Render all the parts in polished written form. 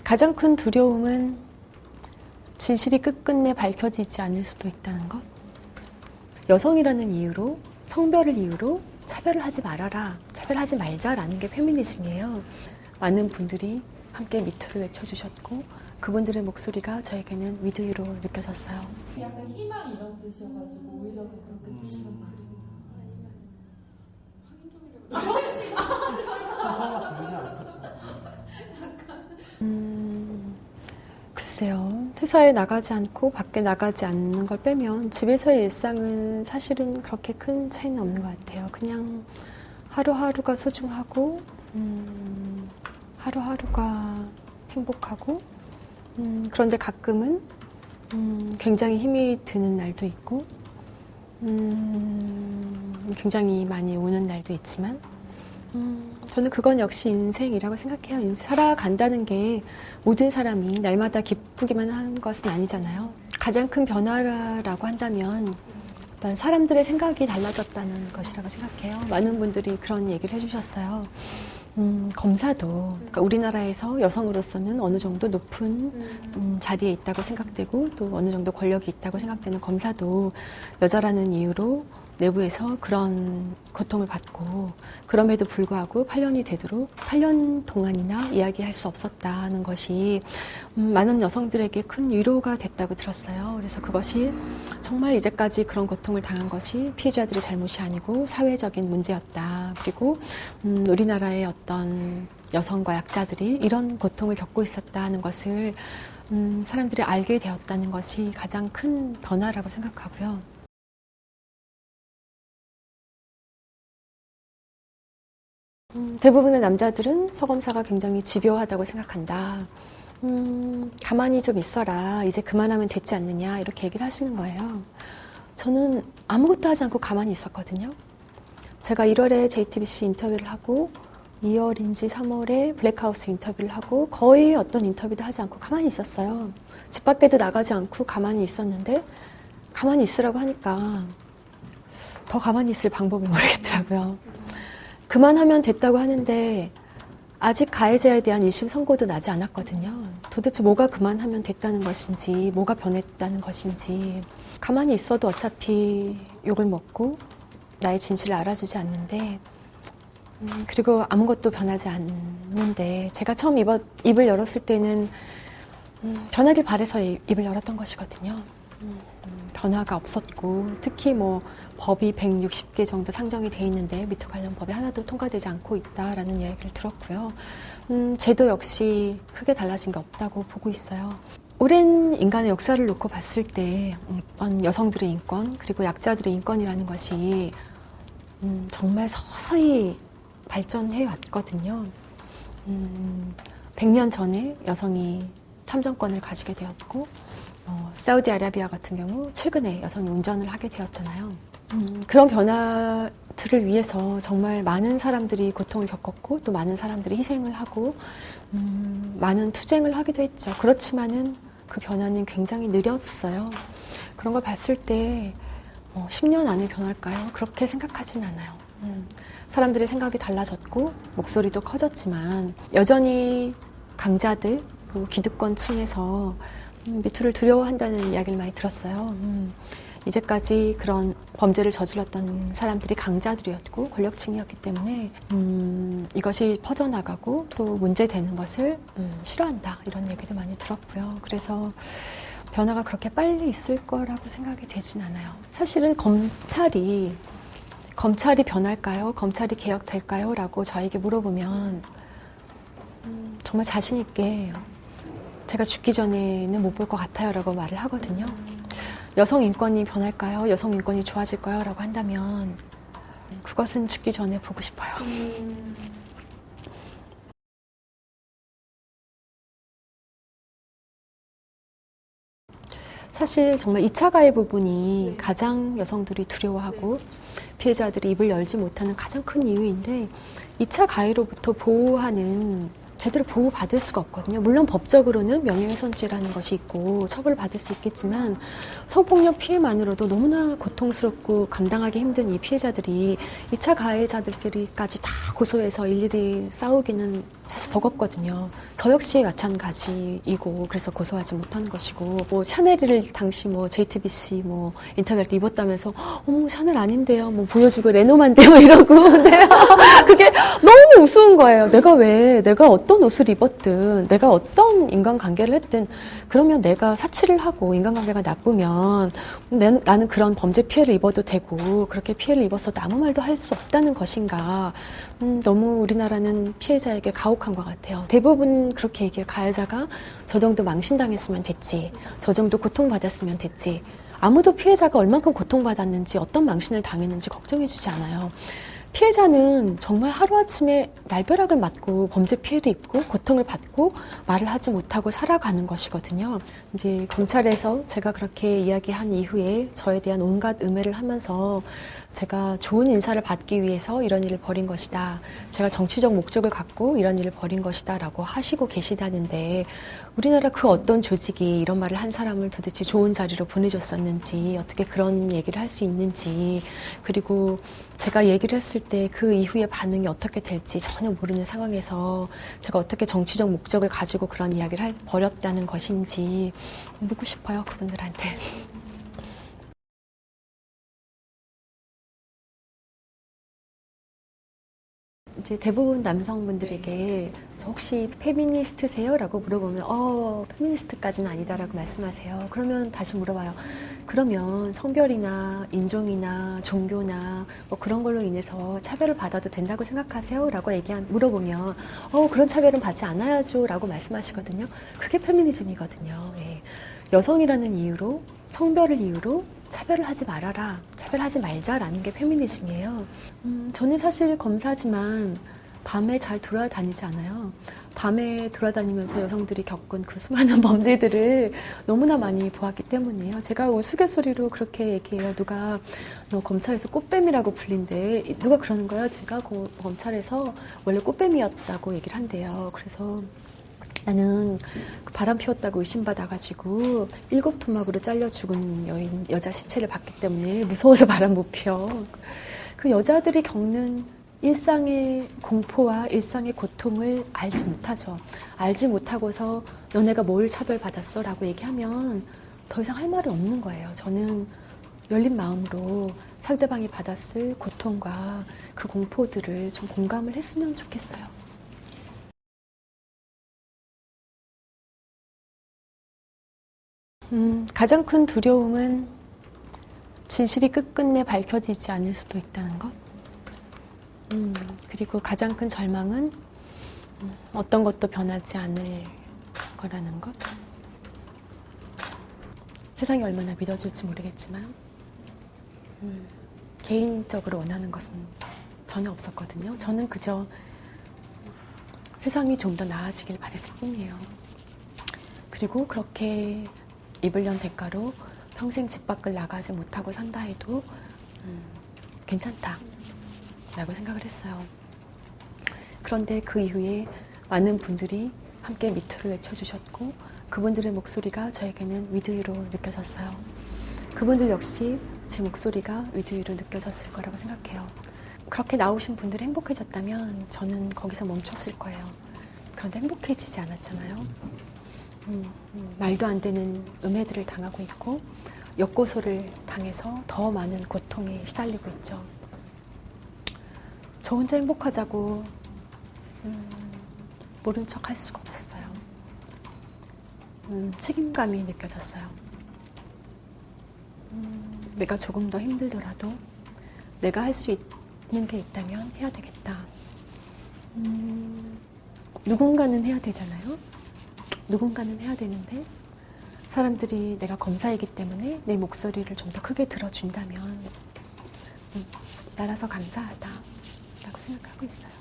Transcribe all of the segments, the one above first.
가장 큰 두려움은 진실이 끝끝내 밝혀지지 않을 수도 있다는 것. 여성이라는 이유로, 성별을 이유로 차별을 하지 말아라, 차별하지 말자라는 게 페미니즘이에요. 많은 분들이 함께 미투를 외쳐주셨고 그분들의 목소리가 저에게는 위드유로 느껴졌어요. 약간 희망 이런 뜻이어가지고 오히려 더 그렇게 뜻이가 그린다 아니면 글쎄요. 회사에 나가지 않고 밖에 나가지 않는 걸 빼면 집에서의 일상은 사실은 그렇게 큰 차이는 없는 것 같아요. 그냥 하루하루가 소중하고 하루하루가 행복하고 그런데 가끔은 굉장히 힘이 드는 날도 있고 굉장히 많이 우는 날도 있지만 저는 그건 역시 인생이라고 생각해요. 살아간다는 게 모든 사람이 날마다 기쁘기만 한 것은 아니잖아요. 가장 큰 변화라고 한다면 어떤 사람들의 생각이 달라졌다는 것이라고 생각해요. 많은 분들이 그런 얘기를 해주셨어요. 검사도 그러니까 우리나라에서 여성으로서는 어느 정도 높은 자리에 있다고 생각되고 또 어느 정도 권력이 있다고 생각되는 검사도 여자라는 이유로 내부에서 그런 고통을 받고 그럼에도 불구하고 8년이 되도록 8년 동안이나 이야기할 수 없었다는 것이 많은 여성들에게 큰 위로가 됐다고 들었어요. 그래서 그것이 정말 이제까지 그런 고통을 당한 것이 피해자들의 잘못이 아니고 사회적인 문제였다. 그리고 우리나라의 어떤 여성과 약자들이 이런 고통을 겪고 있었다는 것을 사람들이 알게 되었다는 것이 가장 큰 변화라고 생각하고요. 대부분의 남자들은 서검사가 굉장히 집요하다고 생각한다. 가만히 좀 있어라. 이제 그만하면 됐지 않느냐. 이렇게 얘기를 하시는 거예요. 저는 아무것도 하지 않고 가만히 있었거든요. 제가 1월에 JTBC 인터뷰를 하고 2월인지 3월에 블랙하우스 인터뷰를 하고 거의 어떤 인터뷰도 하지 않고 가만히 있었어요. 집 밖에도 나가지 않고 가만히 있었는데 가만히 있으라고 하니까 더 가만히 있을 방법을 모르겠더라고요. 그만하면 됐다고 하는데 아직 가해자에 대한 1심 선고도 나지 않았거든요. 도대체 뭐가 그만하면 됐다는 것인지 뭐가 변했다는 것인지 가만히 있어도 어차피 욕을 먹고 나의 진실을 알아주지 않는데 그리고 아무것도 변하지 않는데 제가 처음 입을 열었을 때는 변하길 바래서 입을 열었던 것이거든요. 변화가 없었고 특히 뭐 법이 160개 정도 상정이 돼 있는데 미투 관련 법이 하나도 통과되지 않고 있다라는 이야기를 들었고요. 제도 역시 크게 달라진 게 없다고 보고 있어요. 오랜 인간의 역사를 놓고 봤을 때 어떤 여성들의 인권 그리고 약자들의 인권이라는 것이 정말 서서히 발전해 왔거든요. 100년 전에 여성이 참정권을 가지게 되었고 사우디아라비아 같은 경우 최근에 여성이 운전을 하게 되었잖아요. 그런 변화들을 위해서 정말 많은 사람들이 고통을 겪었고 또 많은 사람들이 희생을 하고 많은 투쟁을 하기도 했죠. 그렇지만은 그 변화는 굉장히 느렸어요. 그런 걸 봤을 때 10년 안에 변할까요? 그렇게 생각하진 않아요. 사람들의 생각이 달라졌고 목소리도 커졌지만 여전히 강자들 그리고 기득권층에서 미투를 두려워한다는 이야기를 많이 들었어요. 이제까지 그런 범죄를 저질렀던 사람들이 강자들이었고 권력층이었기 때문에 이것이 퍼져나가고 또 문제되는 것을 싫어한다 이런 얘기도 많이 들었고요. 그래서 변화가 그렇게 빨리 있을 거라고 생각이 되진 않아요. 사실은 검찰이 변할까요? 검찰이 개혁될까요? 라고 저에게 물어보면 정말 자신 있게 제가 죽기 전에는 못 볼 것 같아요 라고 말을 하거든요. 여성 인권이 변할까요? 여성 인권이 좋아질까요? 라고 한다면 그것은 죽기 전에 보고 싶어요. 사실 정말 2차 가해 부분이 가장 여성들이 두려워하고 피해자들이 입을 열지 못하는 가장 큰 이유인데 2차 가해로부터 보호하는 제대로 보호받을 수가 없거든요. 물론 법적으로는 명예훼손죄라는 것이 있고 처벌받을 수 있겠지만 성폭력 피해만으로도 너무나 고통스럽고 감당하기 힘든 이 피해자들이 2차 가해자들끼리까지 다 고소해서 일일이 싸우기는 사실 버겁거든요. 저 역시 마찬가지이고 그래서 고소하지 못한 것이고 뭐 샤넬을 당시 뭐 JTBC 뭐 인터뷰할 때 입었다면서 어머 샤넬 아닌데요. 뭐 보여주고 레노만데요 이러고 근데 그게 너무 우스운 거예요. 내가 어떤 옷을 입었든 내가 어떤 인간관계를 했든 그러면 내가 사치를 하고 인간관계가 나쁘면 나는 그런 범죄 피해를 입어도 되고 그렇게 피해를 입었어도 아무 말도 할 수 없다는 것인가. 너무 우리나라는 피해자에게 가혹한 것 같아요. 대부분 그렇게 얘기해요. 가해자가 저 정도 망신당했으면 됐지. 저 정도 고통받았으면 됐지. 아무도 피해자가 얼만큼 고통받았는지 어떤 망신을 당했는지 걱정해주지 않아요. 피해자는 정말 하루아침에 날벼락을 맞고 범죄 피해를 입고 고통을 받고 말을 하지 못하고 살아가는 것이거든요. 이제 검찰에서 제가 그렇게 이야기한 이후에 저에 대한 온갖 음해를 하면서 제가 좋은 인사를 받기 위해서 이런 일을 벌인 것이다. 제가 정치적 목적을 갖고 이런 일을 벌인 것이다 라고 하시고 계시다는데 우리나라 그 어떤 조직이 이런 말을 한 사람을 도대체 좋은 자리로 보내줬었는지 어떻게 그런 얘기를 할 수 있는지 그리고 제가 얘기를 했을 때 그 이후에 반응이 어떻게 될지 전혀 모르는 상황에서 제가 어떻게 정치적 목적을 가지고 그런 이야기를 벌였다는 것인지 묻고 싶어요, 그분들한테. 이제 대부분 남성분들에게 저 혹시 페미니스트세요? 라고 물어보면 페미니스트까지는 아니다라고 말씀하세요. 그러면 다시 물어봐요. 그러면 성별이나 인종이나 종교나 뭐 그런 걸로 인해서 차별을 받아도 된다고 생각하세요? 라고 물어보면 그런 차별은 받지 않아야죠 라고 말씀하시거든요. 그게 페미니즘이거든요. 예. 여성이라는 이유로 성별을 이유로 차별을 하지 말아라, 차별하지 말자라는 게 페미니즘이에요. 저는 사실 검사지만 밤에 잘 돌아다니지 않아요. 밤에 돌아다니면서 여성들이 겪은 그 수많은 범죄들을 너무나 많이 보았기 때문이에요. 제가 우스갯소리로 그렇게 얘기해요. 누가 너 검찰에서 꽃뱀이라고 불린대. 누가 그러는 거예요. 제가 검찰에서 원래 꽃뱀이었다고 얘기를 한대요. 그래서 나는 바람 피웠다고 의심받아가지고 7토막으로 잘려 죽은 여자 시체를 봤기 때문에 무서워서 바람 못 피워. 그 여자들이 겪는 일상의 공포와 일상의 고통을 알지 못하죠. 알지 못하고서 너네가 뭘 차별받았어? 라고 얘기하면 더 이상 할 말이 없는 거예요. 저는 열린 마음으로 상대방이 받았을 고통과 그 공포들을 좀 공감을 했으면 좋겠어요. 가장 큰 두려움은 진실이 끝끝내 밝혀지지 않을 수도 있다는 것. 그리고 가장 큰 절망은 어떤 것도 변하지 않을 거라는 것. 세상이 얼마나 믿어줄지 모르겠지만 개인적으로 원하는 것은 전혀 없었거든요. 저는 그저 세상이 좀 더 나아지길 바랬을 뿐이에요. 그리고 그렇게 입을련 대가로 평생 집 밖을 나가지 못하고 산다 해도 괜찮다라고 생각을 했어요. 그런데 그 이후에 많은 분들이 함께 미투를 외쳐주셨고 그분들의 목소리가 저에게는 위드위로 느껴졌어요. 그분들 역시 제 목소리가 위드위로 느껴졌을 거라고 생각해요. 그렇게 나오신 분들이 행복해졌다면 저는 거기서 멈췄을 거예요. 그런데 행복해지지 않았잖아요. 말도 안 되는 음해들을 당하고 있고 역고소를 당해서 더 많은 고통에 시달리고 있죠. 저 혼자 행복하자고 모른 척 할 수가 없었어요. 책임감이 느껴졌어요. 내가 조금 더 힘들더라도 내가 할 수 있는 게 있다면 해야 되겠다. 누군가는 해야 되잖아요. 누군가는 해야 되는데 사람들이 내가 검사이기 때문에 내 목소리를 좀 더 크게 들어준다면 나라서 감사하다라고 생각하고 있어요.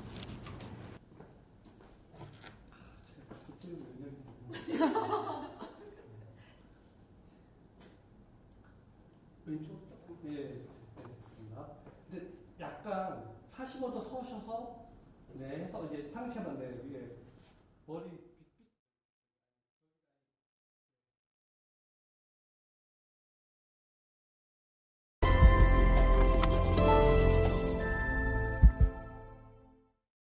왼쪽 조금 됐습니다. 근데 약간 45도 서셔서 해서 이제 상체만 위에 머리